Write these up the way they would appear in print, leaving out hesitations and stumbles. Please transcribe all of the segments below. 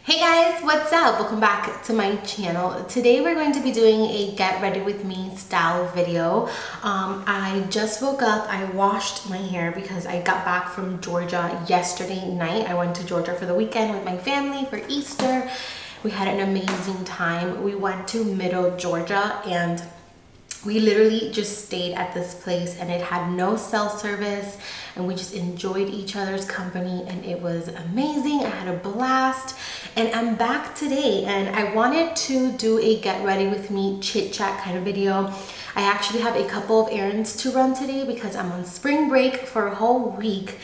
Hey guys, what's up? Welcome back to my channel. Today we're going to be doing a get ready with me style video. I just woke up. I washed my hair because I got back from Georgia yesterday night. I went to Georgia for the weekend with my family for Easter. We had an amazing time. We went to Middle Georgia and we literally just stayed at this place and it had no cell service and we just enjoyed each other's company and it was amazing. I had a blast and I'm back today and I wanted to do a get ready with me chit chat kind of video. I actually have a couple of errands to run today because I'm on spring break for a whole week,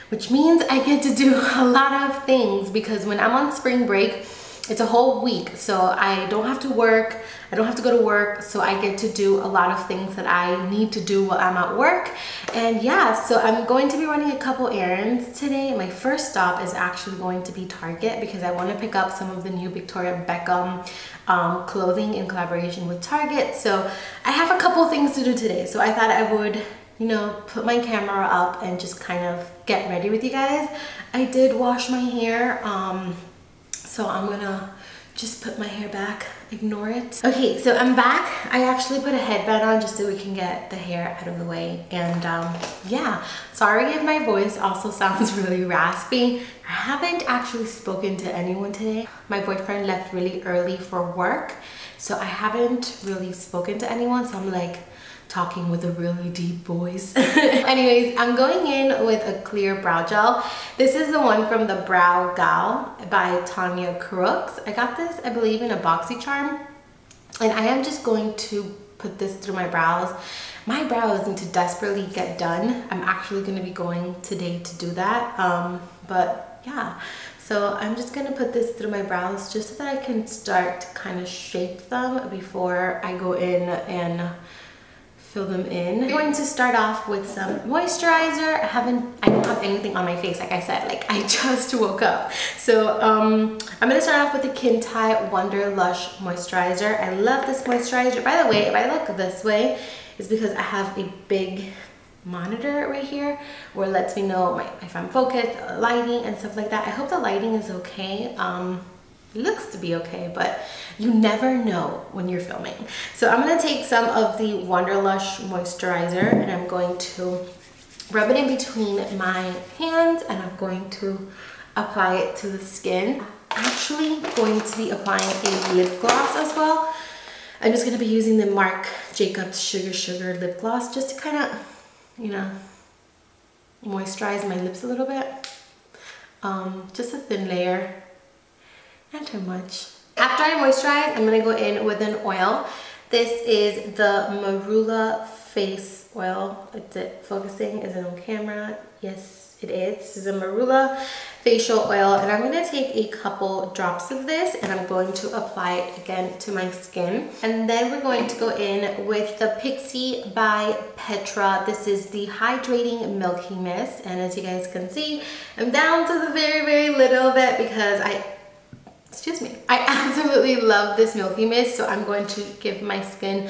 which means I get to do a lot of things because when I'm on spring break, it's a whole week, so I don't have to work. I don't have to go to work, so I get to do a lot of things that I need to do while I'm at work. And yeah, so I'm going to be running a couple errands today. My first stop is actually going to be Target because I want to pick up some of the new Victoria Beckham clothing in collaboration with Target. So I have a couple things to do today, so I thought I would, you know, put my camera up and just kind of get ready with you guys. I did wash my hair. So I'm gonna just put my hair back, ignore it. Okay, so I'm back. I actually put a headband on just so we can get the hair out of the way. And yeah, sorry if my voice also sounds really raspy. I haven't actually spoken to anyone today. My boyfriend left really early for work, so I haven't really spoken to anyone, so I'm like talking with a really deep voice. Anyways, I'm going in with a clear brow gel. This is the one from the Brow Gal by Tanya Crooks. I got this, I believe, in a BoxyCharm. And I am just going to put this through my brows. My brows need to desperately get done. I'm actually gonna be going today to do that. But yeah, so I'm just gonna put this through my brows just so that I can start to kind of shape them before I go in and fill them in. I'm going to start off with some moisturizer. I don't have anything on my face, like I said, like I just woke up. So I'm gonna start off with the Kintai Wonder Lush moisturizer. I love this moisturizer. By the way, if I look this way, it's because I have a big monitor right here where it lets me know if I'm focused, lighting and stuff like that. I hope the lighting is okay. It looks to be okay, but you never know when you're filming. So I'm gonna take some of the Wonderlush moisturizer and I'm going to rub it in between my hands and I'm going to apply it to the skin. I'm actually going to be applying a lip gloss as well. I'm just gonna be using the Marc Jacobs Sugar lip gloss just to kind of, you know, moisturize my lips a little bit. Just a thin layer. Not too much. After I moisturize, I'm gonna go in with an oil. This is the Marula Face Oil. Is it focusing? Is it on camera? Yes, it is. This is a Marula facial oil, and I'm gonna take a couple drops of this and I'm going to apply it again to my skin. And then we're going to go in with the Pixi by Petra. This is the Hydrating Milky Mist, and as you guys can see, I'm down to the very, very little bit because excuse me, I absolutely love this Milky Mist, so I'm going to give my skin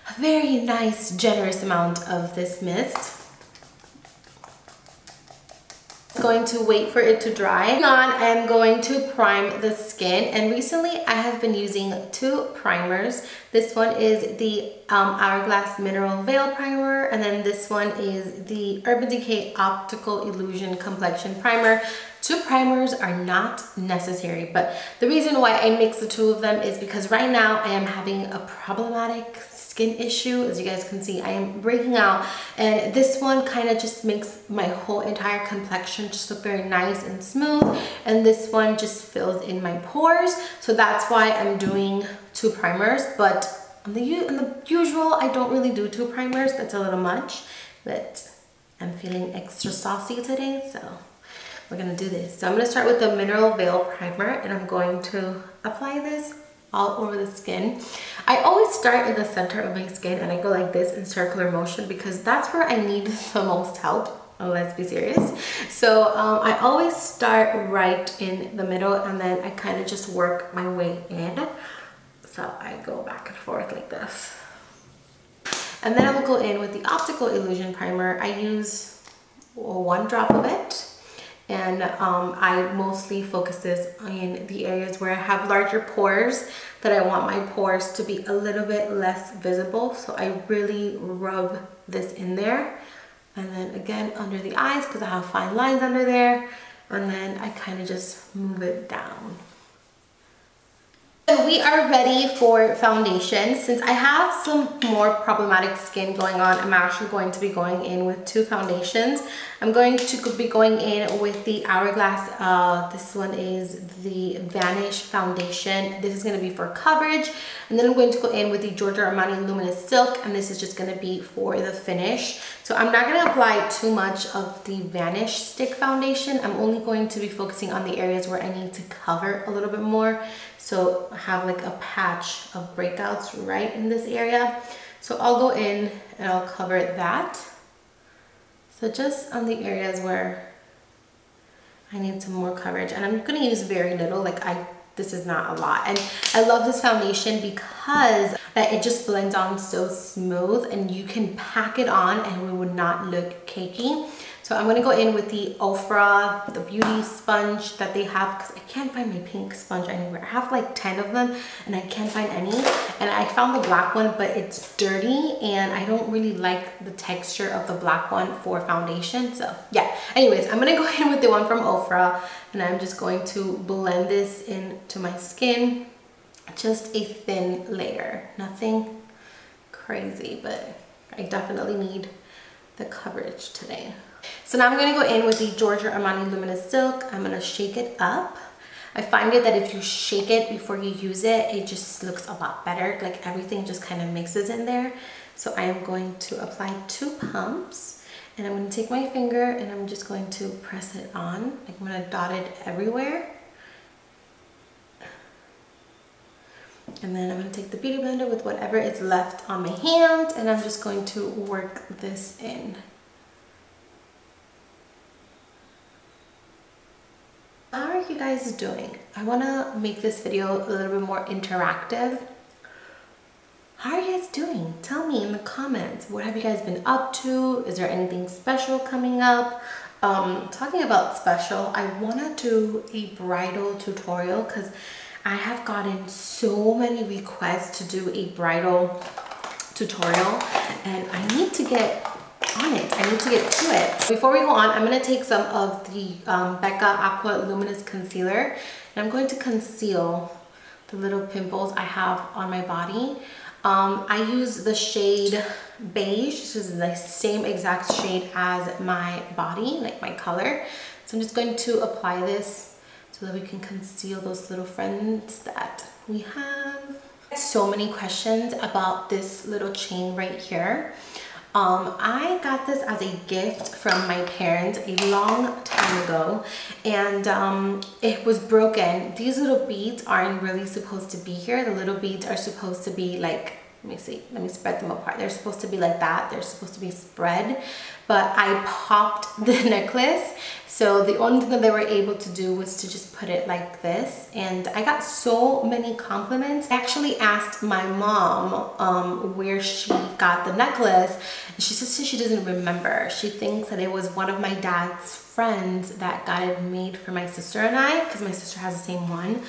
a very nice, generous amount of this mist. I'm going to wait for it to dry. I am going to prime the skin, and recently I have been using two primers. This one is the Hourglass Mineral Veil Primer, and then this one is the Urban Decay Optical Illusion Complexion Primer. Two primers are not necessary, but the reason why I mix the two of them is because right now I am having a problematic skin issue. As you guys can see, I am breaking out, and this one kind of just makes my whole entire complexion just look very nice and smooth, and this one just fills in my pores. So that's why I'm doing two primers, but on the usual, I don't really do two primers. That's a little much, but I'm feeling extra saucy today, so we're gonna do this. So I'm gonna start with the Mineral Veil Primer and I'm going to apply this all over the skin. I always start in the center of my skin and I go like this in circular motion because that's where I need the most help. Oh, let's be serious. So I always start right in the middle and then I kind of just work my way in. So I go back and forth like this. And then I will go in with the Optical Illusion Primer. I use one drop of it. And I mostly focus this in the areas where I have larger pores that I want my pores to be a little bit less visible. So I really rub this in there. And then again under the eyes because I have fine lines under there. And then I kind of just move it down. So we are ready for foundation. Since I have some more problematic skin going on, I'm actually going to be going in with 2 foundations. I'm going to be going in with the Hourglass. This one is the Vanish foundation. This is going to be for coverage. And then I'm going to go in with the Giorgio Armani Luminous Silk, and this is just going to be for the finish. So I'm not going to apply too much of the Vanish stick foundation. I'm only going to be focusing on the areas where I need to cover a little bit more. So I have like a patch of breakouts right in this area. So I'll go in and I'll cover that. So just on the areas where I need some more coverage, and I'm gonna use very little, this is not a lot. And I love this foundation because it just blends on so smooth and you can pack it on and it would not look cakey. So I'm gonna go in with the OFRA, the beauty sponge that they have, because I can't find my pink sponge anywhere. I have like 10 of them and I can't find any. And I found the black one, but it's dirty and I don't really like the texture of the black one for foundation. So yeah, anyways, I'm gonna go in with the one from OFRA and I'm just going to blend this into my skin. Just a thin layer, nothing crazy, but I definitely need the coverage today. So now I'm going to go in with the Giorgio Armani Luminous Silk. I'm going to shake it up. I find it that if you shake it before you use it, it just looks a lot better. Like everything just kind of mixes in there. So I am going to apply 2 pumps. And I'm going to take my finger and I'm just going to press it on. Like I'm going to dot it everywhere. And then I'm going to take the Beauty Blender with whatever is left on my hand. And I'm just going to work this in. How are you guys doing? I want to make this video a little bit more interactive. How are you guys doing? Tell me in the comments. What have you guys been up to? Is there anything special coming up? Talking about special, I want to do a bridal tutorial because I have gotten so many requests to do a bridal tutorial and I need to get on it. I need to get to it. Before we go on, I'm going to take some of the Becca Aqua Luminous Concealer and I'm going to conceal the little pimples I have on my body. I use the shade Beige. This is the same exact shade as my body, like my color. So I'm just going to apply this so that we can conceal those little friends that we have. So many questions about this little chain right here. I got this as a gift from my parents a long time ago and it was broken. These little beads aren't really supposed to be here. The little beads are supposed to be like, let me see, let me spread them apart. They're supposed to be like that. They're supposed to be spread, but I popped the necklace. So the only thing that they were able to do was to just put it like this. And I got so many compliments. I actually asked my mom where she got the necklace. And she says she doesn't remember. She thinks that it was one of my dad's friends that got it made for my sister and I, because my sister has the same one.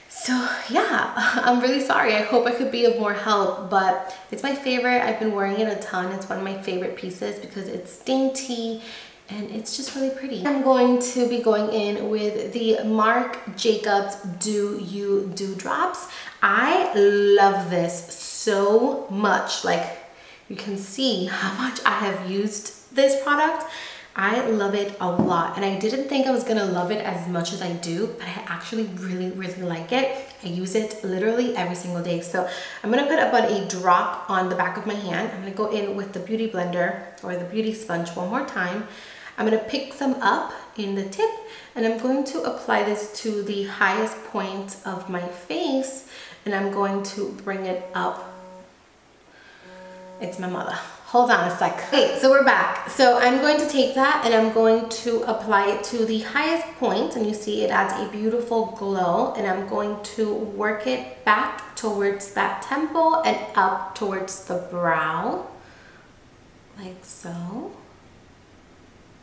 So yeah, I'm really sorry. I hope I could be of more help, but it's my favorite. I've been wearing it a ton. It's one of my favorite pieces because it's dainty and it's just really pretty. I'm going to be going in with the Marc Jacobs Do You Dewdrops. I love this so much. Like you can see how much I have used this product. I love it a lot and I didn't think I was gonna love it as much as I do, but I actually really like it. I use it literally every single day. So I'm gonna put about a drop on the back of my hand. I'm gonna go in with the beauty blender or the beauty sponge one more time. I'm gonna pick some up in the tip and I'm going to apply this to the highest point of my face and I'm going to bring it up. It's my mother. Hold on a sec. Okay, so we're back. So I'm going to take that and I'm going to apply it to the highest point and you see it adds a beautiful glow and I'm going to work it back towards that temple and up towards the brow, like so.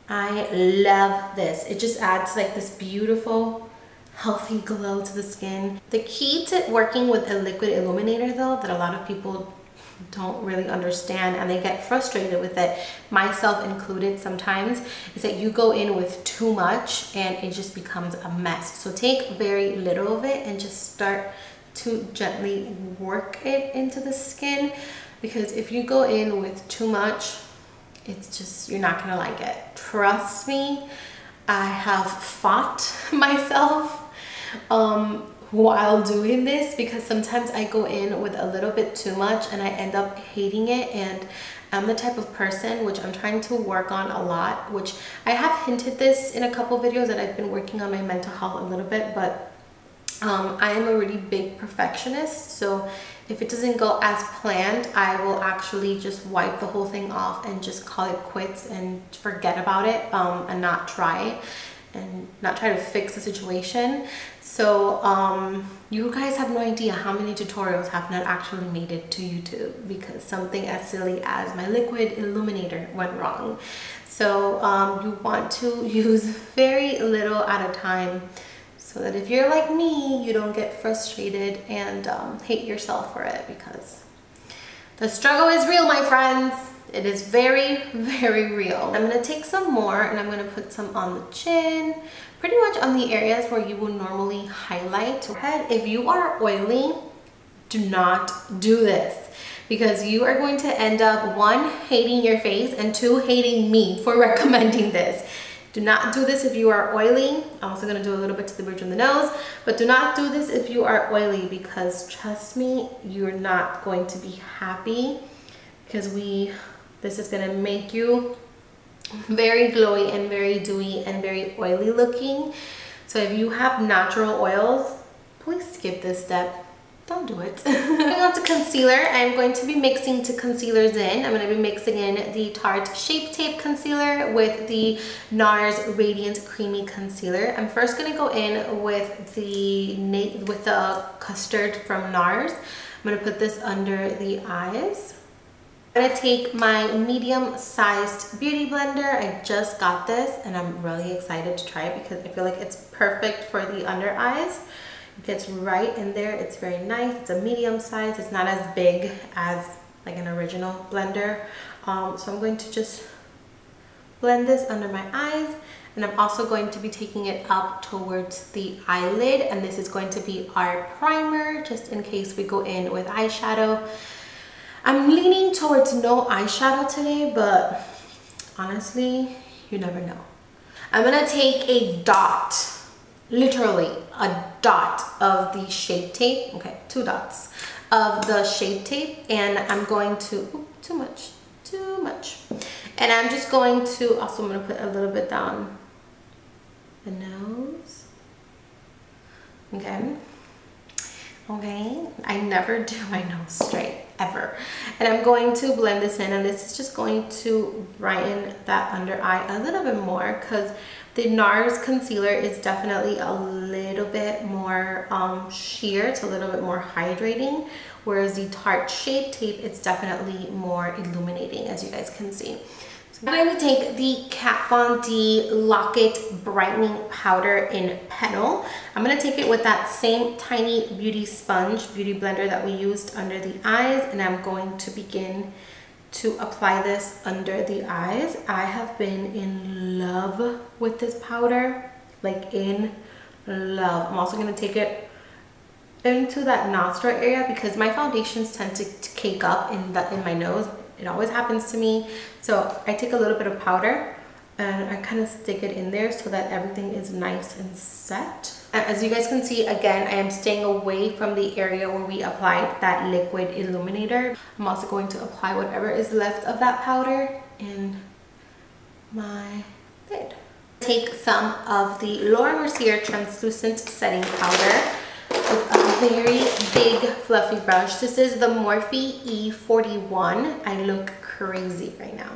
I love this. It just adds like this beautiful, healthy glow to the skin. The key to working with a liquid illuminator though, that a lot of people don't really understand and they get frustrated with it, myself included sometimes, is that you go in with too much and it just becomes a mess. So take very little of it and just start to gently work it into the skin, because if you go in with too much, it's just, you're not gonna like it. Trust me, I have fought myself while doing this, because sometimes I go in with a little bit too much and I end up hating it. And I'm the type of person, which I'm trying to work on a lot, which I have hinted this in a couple videos, that I've been working on my mental health a little bit, but I am a really big perfectionist. So if it doesn't go as planned, I will actually just wipe the whole thing off and just call it quits and forget about it, and not try to fix the situation. So you guys have no idea how many tutorials have not actually made it to YouTube because something as silly as my liquid illuminator went wrong. So you want to use very little at a time, so that if you're like me, you don't get frustrated and hate yourself for it, because the struggle is real, my friends. It is very, very real. I'm gonna take some more and I'm gonna put some on the chin, pretty much on the areas where you would normally highlight. If you are oily, do not do this, because you are going to end up, one, hating your face, and two, hating me for recommending this. Do not do this if you are oily. I'm also gonna do a little bit to the bridge of the nose, but do not do this if you are oily, because trust me, you're not going to be happy, because this is gonna make you very glowy and very dewy and very oily looking. So if you have natural oils, please skip this step. Don't do it. Moving on to concealer, I'm going to be mixing two concealers in. I'm going to be mixing in the Tarte Shape Tape Concealer with the NARS Radiant Creamy Concealer. I'm first going to go in with the custard from NARS. I'm going to put this under the eyes. I'm going to take my medium-sized beauty blender. I just got this and I'm really excited to try it because I feel like it's perfect for the under eyes. It gets right in there. It's very nice. It's a medium size. It's not as big as like an original blender. So I'm going to just blend this under my eyes, and I'm also going to be taking it up towards the eyelid, and this is going to be our primer just in case we go in with eyeshadow. I'm leaning towards no eyeshadow today, but honestly, you never know. I'm gonna take a dot, literally a dot of the Shape Tape, okay, 2 dots of the Shape Tape, and I'm going to, oops, too much, and I'm just going to, also I'm going to put a little bit down the nose, okay, I never do my nose straight, ever, and I'm going to blend this in, and this is just going to brighten that under eye a little bit more, because the NARS concealer is definitely a little bit more sheer, it's a little bit more hydrating, whereas the Tarte Shape Tape, it's definitely more illuminating, as you guys can see. So I'm going to take the Kat Von D Lock-It Brightening Powder in Petal. I'm going to take it with that same tiny beauty blender that we used under the eyes, and I'm going to begin to apply this under the eyes. I have been in love with this powder, like in love. I'm also going to take it into that nostril area because my foundations tend to cake up in my nose. It always happens to me. So I take a little bit of powder and I kind of stick it in there so that everything is nice and set. As you guys can see, again, I am staying away from the area where we applied that liquid illuminator. I'm also going to apply whatever is left of that powder in my lid. Take some of the Laura Mercier Translucent Setting Powder with a very big fluffy brush. This is the Morphe E41. I look crazy right now.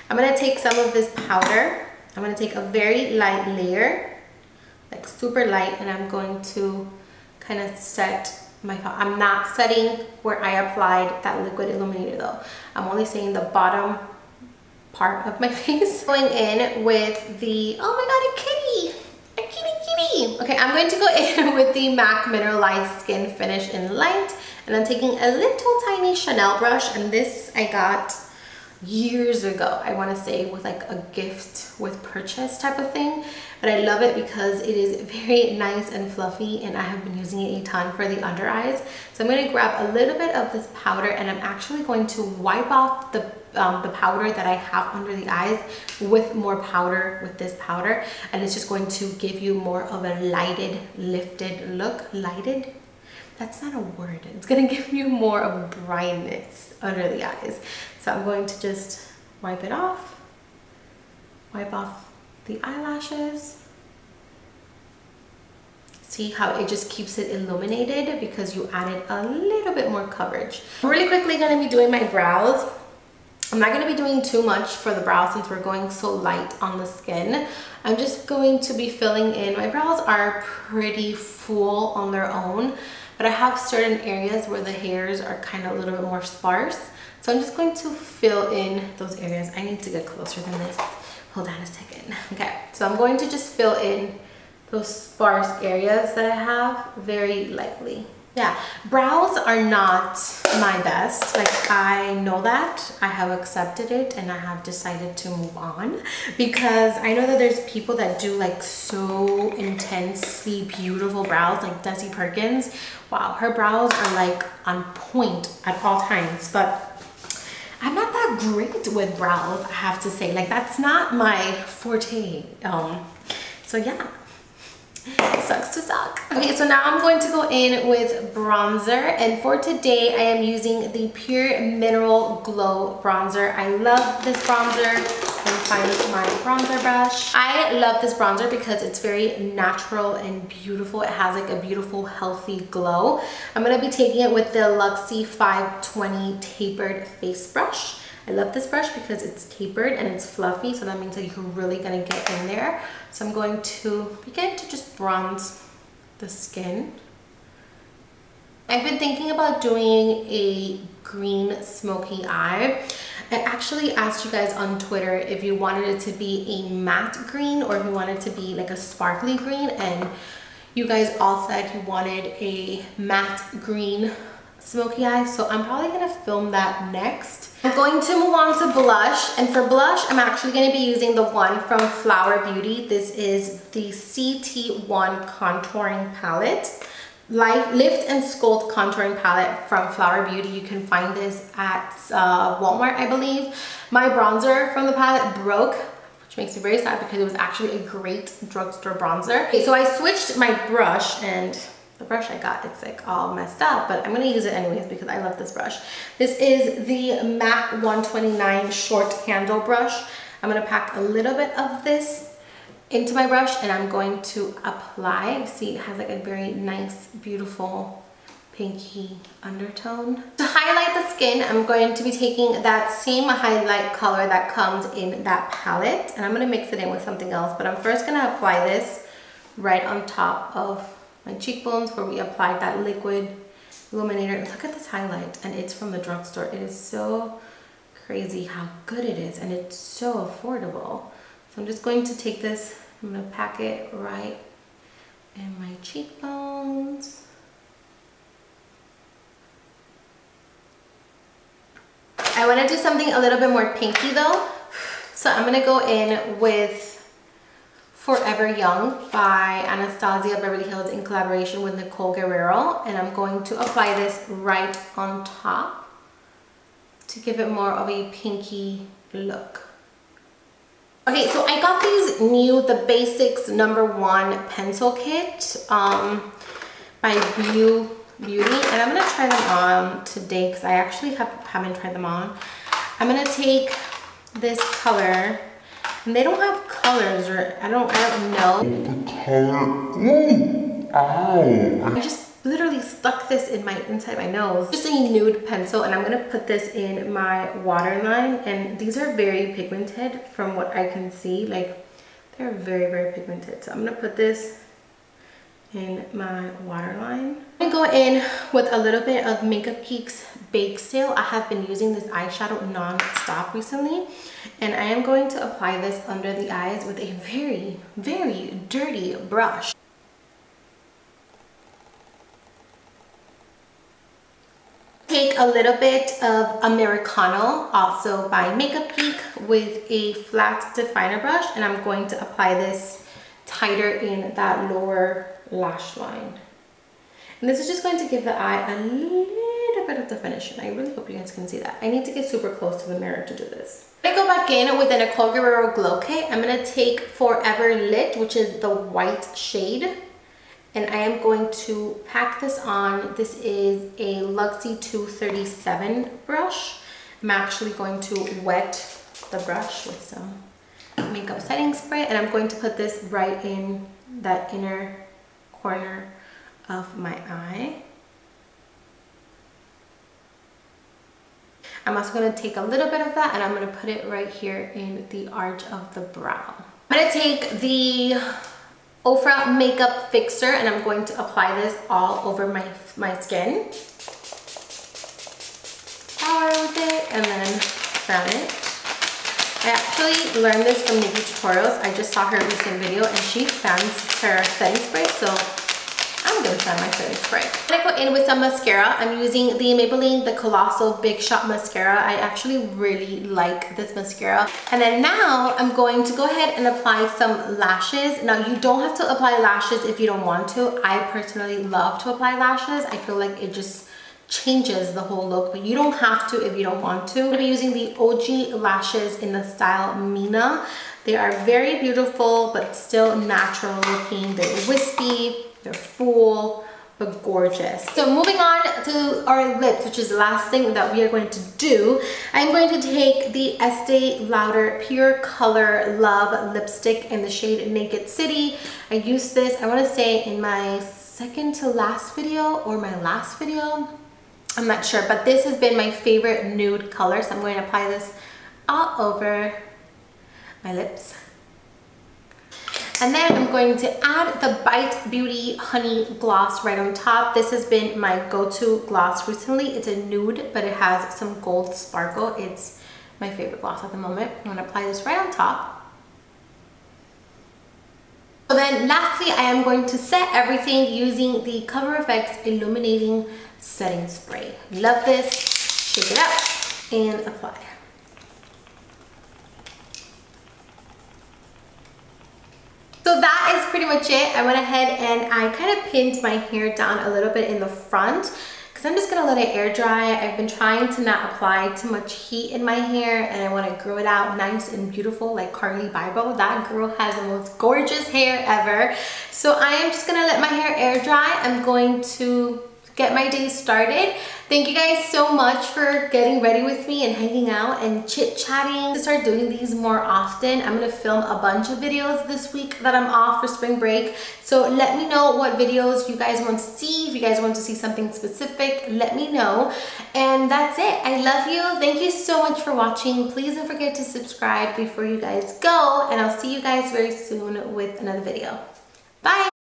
I'm going to take some of this powder. I'm going to take a very light layer, like super light, and I'm going to kind of set my, I'm not setting where I applied that liquid illuminator though. I'm only saying the bottom part of my face. Going in with the, oh my god, a kitty! A kitty! Okay, I'm going to go in with the MAC Mineralized Skin Finish in Light, and I'm taking a little tiny Chanel brush, and this I got years ago, I want to say, with like a gift with purchase type of thing, but I love it because it is very nice and fluffy, and I have been using it a ton for the under eyes. So I'm going to grab a little bit of this powder, and I'm actually going to wipe off the powder that I have under the eyes with more powder with this powder, and it's just going to give you more of a lighted, lifted look. Lighted? That's not a word. It's going to give you more of brightness under the eyes. So I'm going to just wipe it off, wipe off the eyelashes. See how it just keeps it illuminated because you added a little bit more coverage. I'm really quickly going to be doing my brows. I'm not going to be doing too much for the brows since we're going so light on the skin. I'm just going to be filling in. My brows are pretty full on their own, but I have certain areas where the hairs are kind of a little bit more sparse. So I'm just going to fill in those areas. I need to get closer than this. Hold on a second. Okay, so I'm going to just fill in those sparse areas that I have very lightly. Yeah, brows are not my best. Like, I know that. I have accepted it, and I have decided to move on because I know that there's people that do like so intensely beautiful brows, like Desi Perkins. Wow, her brows are like on point at all times, but I'm not that great with brows, I have to say. Like, that's not my forte. So yeah. Sucks to suck. Okay, so now I'm going to go in with bronzer, and for today I am using the Pure Mineral Glow bronzer. I love this bronzer. Let me find my bronzer brush. I love this bronzer because it's very natural and beautiful. It has like a beautiful healthy glow. I'm going to be taking it with the Luxie 520 tapered face brush. I love this brush because it's tapered and it's fluffy, so that means that you're really gonna get in there. So I'm going to begin to just bronze the skin. I've been thinking about doing a green smoky eye. I actually asked you guys on Twitter if you wanted it to be a matte green or if you wanted it to be like a sparkly green, and you guys all said you wanted a matte green smoky eye, so I'm probably gonna film that next. I'm going to move on to blush, and for blush I'm actually going to be using the one from Flower Beauty. This is the CT1 contouring palette, Lift and Sculpt contouring palette from Flower Beauty. You can find this at Walmart, I believe. My bronzer from the palette broke, which makes me very sad because it was actually a great drugstore bronzer. Okay, so I switched my brush, and the brush I got, it's like all messed up, but I'm gonna use it anyways because I love this brush. This is the MAC 129 short handle brush. I'm gonna pack a little bit of this into my brush, and I'm going to apply. See, it has like a very nice, beautiful pinky undertone. To highlight the skin, I'm going to be taking that same highlight color that comes in that palette, and I'm gonna mix it in with something else, but I'm first gonna apply this right on top of my cheekbones where we applied that liquid illuminator. Look at this highlight, and it's from the drugstore. It is so crazy how good it is, and it's so affordable. So I'm just going to take this, I'm gonna pack it right in my cheekbones. I want to do something a little bit more pinky though, so I'm gonna go in with Forever Young by Anastasia Beverly Hills in collaboration with Nicole Guerrero, and I'm going to apply this right on top to give it more of a pinky look. Okay, so I got these new The Basics #1 pencil kit by Beauty, and I'm gonna try them on today because I actually haven't tried them on. I'm gonna take this color, and they don't have colors, or I don't know. The color, ow! I just literally stuck this in inside my nose. Just a nude pencil, and I'm gonna put this in my waterline, and these are very pigmented from what I can see. Like, they're very, very pigmented. So I'm gonna put this in my waterline. I'm gonna go in with a little bit of Makeup Geek's Bake Sale. I have been using this eyeshadow non-stop recently, and I am going to apply this under the eyes with a very, very dirty brush. Take a little bit of Americano, also by Makeup Geek, with a flat definer brush, and I'm going to apply this tighter in that lower lash line. And this is just going to give the eye a little bit of definition. I really hope you guys can see that. I need to get super close to the mirror to do this. I'm gonna go back in with an Nicole Guerrero Glow Kit. I'm gonna take Forever Lit, which is the white shade, and I am going to pack this on. This is a Luxie 237 brush. I'm actually going to wet the brush with some makeup setting spray, and I'm going to put this right in that inner corner of my eye. I'm also going to take a little bit of that and I'm going to put it right here in the arch of the brow. I'm going to take the OFRA Makeup Fixer and I'm going to apply this all over my skin. Power with it and then fan it. I actually learned this from Nikki Tutorials. I just saw her recent video and she fans her setting spray, so I'm gonna try my setting spray. I'm gonna go in with some mascara. I'm using the Maybelline The Colossal Big Shot Mascara. I actually really like this mascara. And then now I'm going to go ahead and apply some lashes. Now you don't have to apply lashes if you don't want to. I personally love to apply lashes. I feel like it just changes the whole look, but you don't have to if you don't want to. I'm gonna be using the OG lashes in the style Mina. They are very beautiful, but still natural looking. They're wispy, they're full, but gorgeous. So moving on to our lips, which is the last thing that we are going to do. I'm going to take the Estee Lauder Pure Color Love lipstick in the shade Naked City. I used this, I wanna say in my second to last video or my last video. I'm not sure, but this has been my favorite nude color, so I'm going to apply this all over my lips. And then I'm going to add the Bite Beauty Honey Gloss right on top. This has been my go-to gloss recently. It's a nude, but it has some gold sparkle. It's my favorite gloss at the moment. I'm going to apply this right on top. So then lastly, I am going to set everything using the Cover FX Illuminating Setting Spray. Love this. Shake it up and apply. So that is pretty much it. I went ahead and I kind of pinned my hair down a little bit in the front because I'm just gonna let it air dry. I've been trying to not apply too much heat in my hair and I want to grow it out nice and beautiful like Carly Bible. That girl has the most gorgeous hair ever. So I am just gonna let my hair air dry. I'm going to get my day started. Thank you guys so much for getting ready with me and hanging out and chit-chatting. To start doing these more often, I'm gonna film a bunch of videos this week that I'm off for spring break. So let me know what videos you guys want to see. If you guys want to see something specific, let me know. And that's it. I love you. Thank you so much for watching. Please don't forget to subscribe before you guys go. And I'll see you guys very soon with another video. Bye.